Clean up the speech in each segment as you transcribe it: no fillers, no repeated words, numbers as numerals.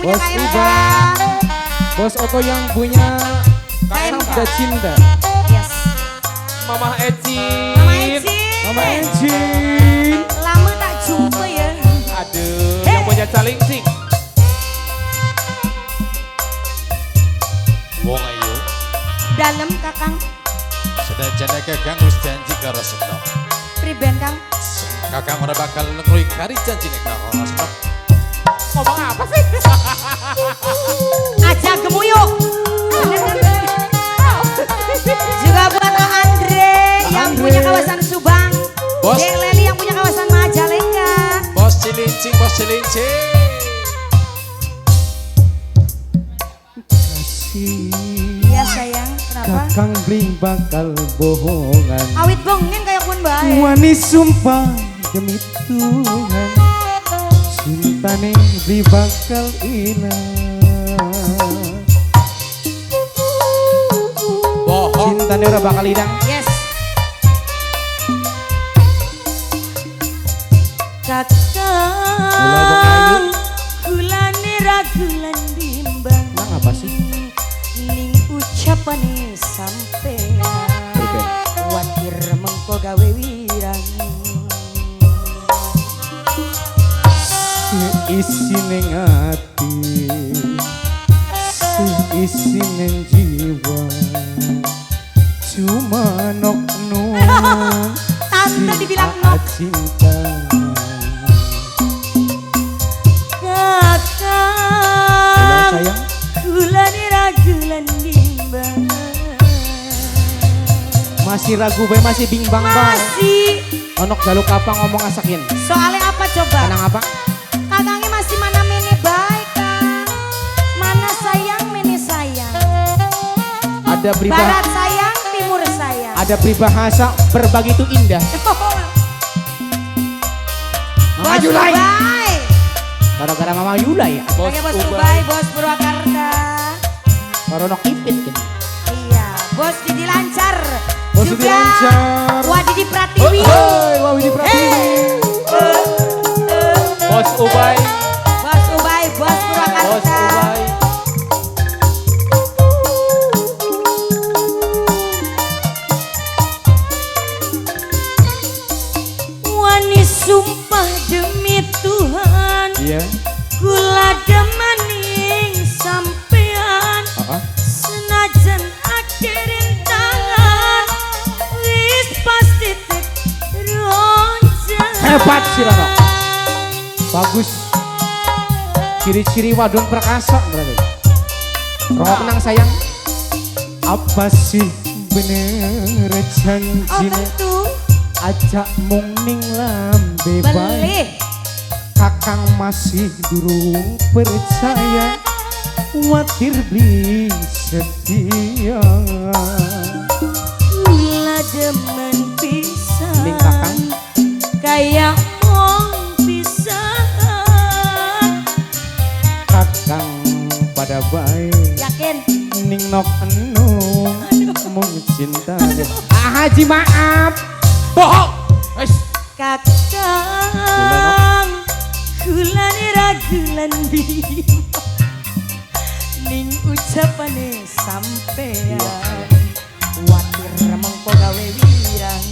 punya Bos KMK. Iban. Bos Oto yang punya Kakang KMK. Sudah Cinta. Yes. Mama Ecin. Mama Eci. Mama Enjin. Lama tak jumpa ya. Aduh, yang punya calincing. Wong ayu Dalam Kakang. sedajan Kakang wis janji karo Setop. Priben Kang. Kakang ora bakal ngeruhi kari janjine karo Setop. Ngomong apa sih? Ajak gemuyuk. Juga buat Kak Andre yang Andre. punya kawasan Subang. Bos. Dek Leli yang punya kawasan Majalengka. Bos cilincing, bos cilincing. Iya sayang, kenapa? Kakang bling bakal bohongan. Awit bongen kayak pun baik. Wani sumpah demi Tuhan, cintane beli bakal ilang. Bohong. Cintane ora bakal ilang. Yes. Kakang, gulane ragulan bimbang. Nang apa sih? Ning ucapane sampean. Priben. Kuatir mengko gawe wirang. Seisi ning ati, seisi ning jiwa, cuma nok nun Tante dibilang si nok. cinta. Ulah Kakang, sayang, gulane ragulan bimbang. masih ragu bae, masih bimbang bae. Masih. Onok jaluk apa ngomong asakin. Soalnya apa coba? Tenang apa? Kakangnya masih mana mene baik Kang. Mana sayang mene sayang. Ada Barat peribahasa, sayang, timur sayang. ada peribahasa berbagi itu indah. Mama Bos Yulai. Ubay. Gara-gara Mama Yulai ya. Bos Pakai Bos Ubay. Ubay, Bos Purwakarta. Baru nok ipit kan. Iya, Bos Didi Lancar. Bos Didi Juga Lancar. Wadidi Pratiwi. Hei, Wawidi Pratiwi. Bos Ubay. Bos Ubay, Bos Bos Purwakarta. Ubay. Wani sumpah demi Tuhan. Iya. Kula demaning sampean. Senajan akhirin tangan wis pasti ronjang. Hebat si Rono. Bagus. Ciri-ciri wadon perkasa berarti. Rongok menang sayang. Apa sih bener Oh janjine tentu ajak mung ning lambe bae. beli. Kakang masih durung percaya, watir beli setia. Kula demen pisan Ning Kakang. kayak wong pisan. Kakang pada bae Yakin? ning nok enung mung cinta. Ah, Haji maaf. Bohong. Wes. Kakang kulane ragulan bima ning ucapane sampean watir mengko gawe wirang.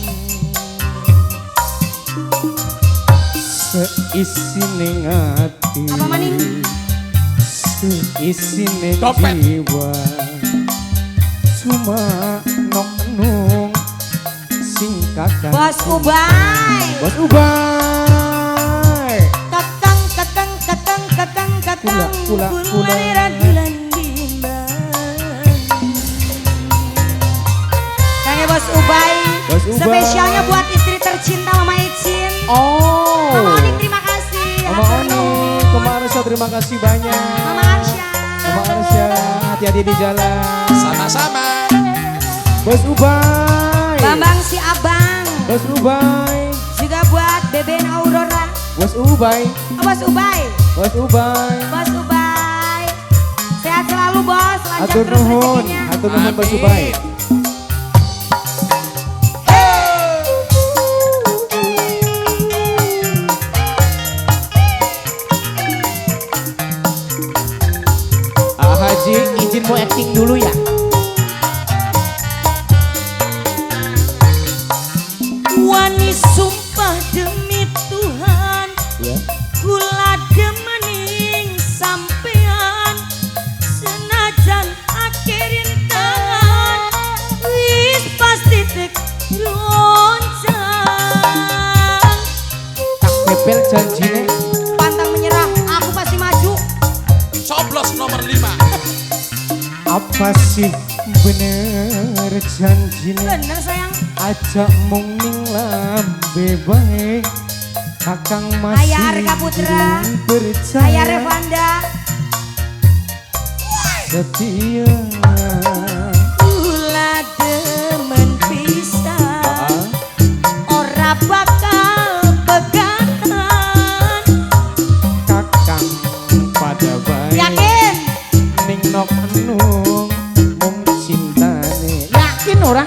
Seisi ning ati, Apa maning? seisi ning Dompet. jiwa, cuma nok enung sing kakang. Bos Ubay. Bos Ubay. Kakang kakang kakang kakang kakang Kula. kulane ragulan bimbang. Kange Bos Ubay. Bos Ubay. Spesialnya buat istri tercinta Mama Ecin. Oh. Mama Onik terima kasih. Mama Oni, kemarin saya terima kasih banyak. Mama Arsya. Mama Arsya, hati-hati di jalan. Sama-sama. Bos Ubay. Bambang si Abang. Bos Ubay. Juga buat Beben Aurora. Bos Ubay. Oh, Bos Ubay. Bos Ubay. Bos Ubay. Sehat selalu Bos. Lancar Atur terus nuhun, rezekinya. atur nuhun Bos Amin. Ubay. Haji izin mau acting dulu ya. Wani sumpah demi Tuhan, Ya. kula demening sampean, senajan akhirin tangan, wis pasti tek roncang. Tak pepel janjine. Pantang menyerah, aku pasti maju. Coblos nomor 5. Apa sih bener janjine? Bener sayang. Ajak mung ning lambe bae. Kakang masih Ayah Arka Putra, percaya Ayah Revanda, setia. kula demen pisan, ora bakal pegatan. Kakang pada bae Yakin? ning nok enung mung cintane. Yakin ora?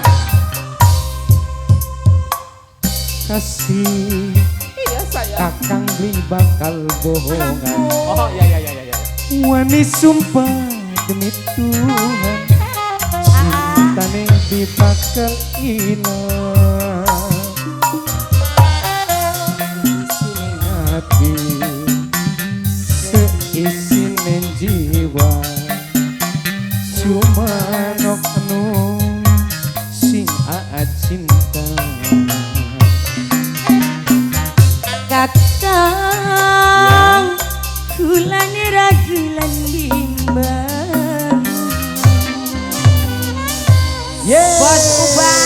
Kasih Iya sayang. kakang beli bakal bohongan. Oh ya ya ya ya ya. Wani sumpah demi Tuhan, cintane dibakal ilang. Sini hati seisine jiwa, cuma nok anu sing cinta. Kakang, kula ragulan bimbang. Yeah. Bos Ubay.